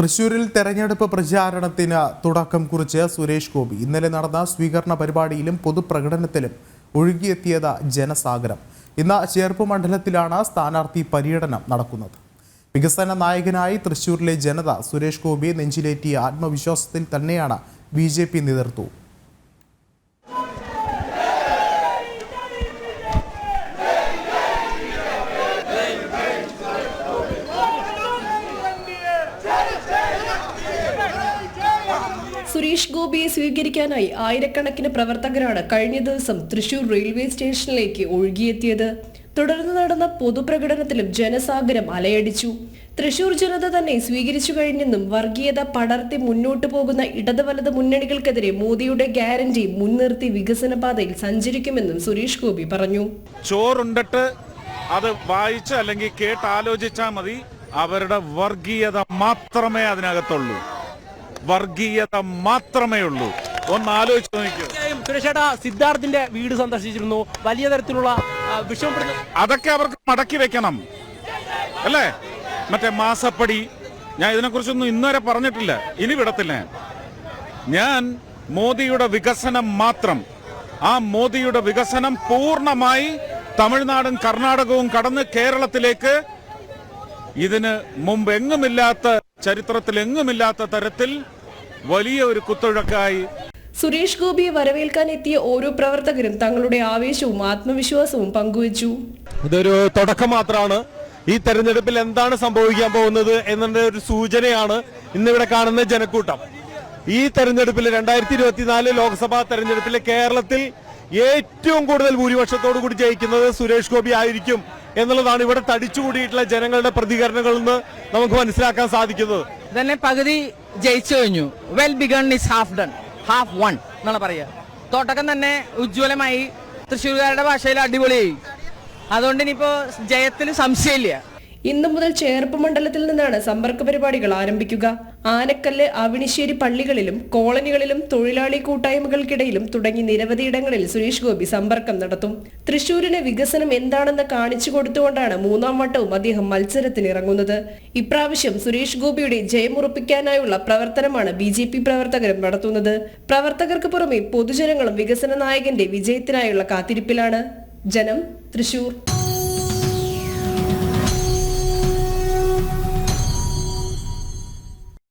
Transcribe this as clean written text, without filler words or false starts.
തൃശൂരിൽ തെരഞ്ഞെടുപ്പ് പ്രചാരണത്തിന് തുടക്കം കുറിച്ച് സുരേഷ് ഗോപി ഇന്നലെ നടന്ന സ്വീകരണ പരിപാടിയിലും പൊതുപ്രകടനത്തിലും ഒഴുകിയെത്തിയത് ജനസാഗരം. ഇന്ന് ചേർപ്പ് മണ്ഡലത്തിലാണ് സ്ഥാനാർത്ഥി പര്യടനം നടക്കുന്നത്. വികസന നായകനായി തൃശൂരിലെ ജനത സുരേഷ് ഗോപിയെ നെഞ്ചിലേറ്റിയ ആത്മവിശ്വാസത്തിൽ തന്നെയാണ് BJP നേതൃത്വവും. സുരേഷ് ഗോപിയെ സ്വീകരിക്കാനായി ആയിരക്കണക്കിന് പ്രവർത്തകരാണ് കഴിഞ്ഞ ദിവസം തൃശൂർ റെയിൽവേ സ്റ്റേഷനിലേക്ക് ഒഴുകിയെത്തിയത്. തുടർന്ന് നടന്ന പൊതുപ്രകടനത്തിലും ജനസാഗരം അലയടിച്ചു. തൃശൂർ ജനത തന്നെ സ്വീകരിച്ചു കഴിഞ്ഞെന്നും വർഗീയത പടർത്തി മുന്നോട്ടു പോകുന്ന ഇടത് വലത് മുന്നണികൾക്കെതിരെ മോദിയുടെ ഗ്യാരണ്ടി മുൻനിർത്തി വികസന പാതയിൽ സഞ്ചരിക്കുമെന്നും സുരേഷ് ഗോപി പറഞ്ഞു. ചോറുണ്ടിട്ട് അത് വായിച്ച് അല്ലെങ്കിൽ കേട്ടാലോചിച്ചാൽ മതി. അവരുടെ വർഗീയത മാത്രമേ അതിനകത്തുള്ളൂ. വർഗീയത മാത്രമേ ഉള്ളൂ. ഒന്ന് ആലോചിച്ച് നോക്കൂ. സുരേഷേട്ടാ, സിദ്ധാർത്ഥിന്റെ വീട് സന്ദർശിച്ചിരുന്നു. വലിയ തരത്തിലുള്ള വിഷയം അതൊക്കെ അവർക്ക് മടക്കി വെക്കണം അല്ലേ? മറ്റേ മാസപ്പടി, ഞാൻ ഇതിനെക്കുറിച്ചൊന്നും ഇന്നുവരെ പറഞ്ഞിട്ടില്ല, ഇനി വിടത്തില്ല. ഞാൻ മോദിയുടെ വികസനം മാത്രം, ആ മോദിയുടെ വികസനം പൂർണ്ണമായി തമിഴ്നാടും കർണാടകവും കടന്ന് കേരളത്തിലേക്ക് ഇതിന് മുമ്പ് എങ്ങുമില്ലാത്ത, ചരിത്രത്തിൽ എങ്ങുമില്ലാത്ത തരത്തിൽ വലിയ ഒരു കുത്തൊഴുക്കായി. സുരേഷ് ഗോപിയെ വരവേൽക്കാൻ എത്തിയ ഓരോ പ്രവർത്തകരും തങ്ങളുടെ ആവേശവും ആത്മവിശ്വാസവും പങ്കുവച്ചു. ഇതൊരു തുടക്കം മാത്രമാണ്. ഈ തെരഞ്ഞെടുപ്പിൽ എന്താണ് സംഭവിക്കാൻ പോകുന്നത് എന്നതിന്റെ ഒരു സൂചനയാണ് ഇന്നിവിടെ കാണുന്ന ജനക്കൂട്ടം. ഈ തെരഞ്ഞെടുപ്പിൽ 2024 ലോക്സഭാ തെരഞ്ഞെടുപ്പിലെ കേരളത്തിൽ ഏറ്റവും കൂടുതൽ ഭൂരിപക്ഷത്തോടു കൂടി ജയിക്കുന്നത് സുരേഷ് ഗോപി ആയിരിക്കും എന്നുള്ളതാണ് ഇവിടെ തടിച്ചുകൂടിയിട്ടുള്ള ജനങ്ങളുടെ പ്രതികരണങ്ങളിൽ നിന്ന് നമുക്ക് മനസ്സിലാക്കാൻ സാധിക്കുന്നത്. തന്നെ പകുതി ജയിച്ചു കഴിഞ്ഞു. Well begun is half done, half one എന്നാണ് പറയുക. തുടക്കം തന്നെ ഉജ്ജ്വലമായി, തൃശ്ശൂർകാരുടെ ഭാഷയിൽ അടിപൊളിയായി. അതുകൊണ്ട് ഇനിയിപ്പോ ജയത്തിന് സംശയമില്ല. ഇന്നു മുതൽ ചേർപ്പ് മണ്ഡലത്തിൽ നിന്നാണ് സമ്പർക്ക പരിപാടികൾ ആരംഭിക്കുക. ആനക്കല്ല്, അവിണിശ്ശേരി പള്ളികളിലും കോളനികളിലും തൊഴിലാളി കൂട്ടായ്മകൾക്കിടയിലും തുടങ്ങി നിരവധിയിടങ്ങളിൽ സുരേഷ് ഗോപി സമ്പർക്കം നടത്തും. തൃശൂരിന് വികസനം എന്താണെന്ന് കാണിച്ചു കൊടുത്തുകൊണ്ടാണ് മൂന്നാം വട്ടവും അദ്ദേഹം മത്സരത്തിനിറങ്ങുന്നത്. ഇപ്രാവശ്യം സുരേഷ് ഗോപിയുടെ ജയമുറപ്പിക്കാനായുള്ള പ്രവർത്തനമാണ് BJP പ്രവർത്തകരും നടത്തുന്നത്. പ്രവർത്തകർക്ക് പുറമെ പൊതുജനങ്ങളും വികസന നായകന്റെ വിജയത്തിനായുള്ള കാത്തിരിപ്പിലാണ്. ജനം, തൃശൂർ.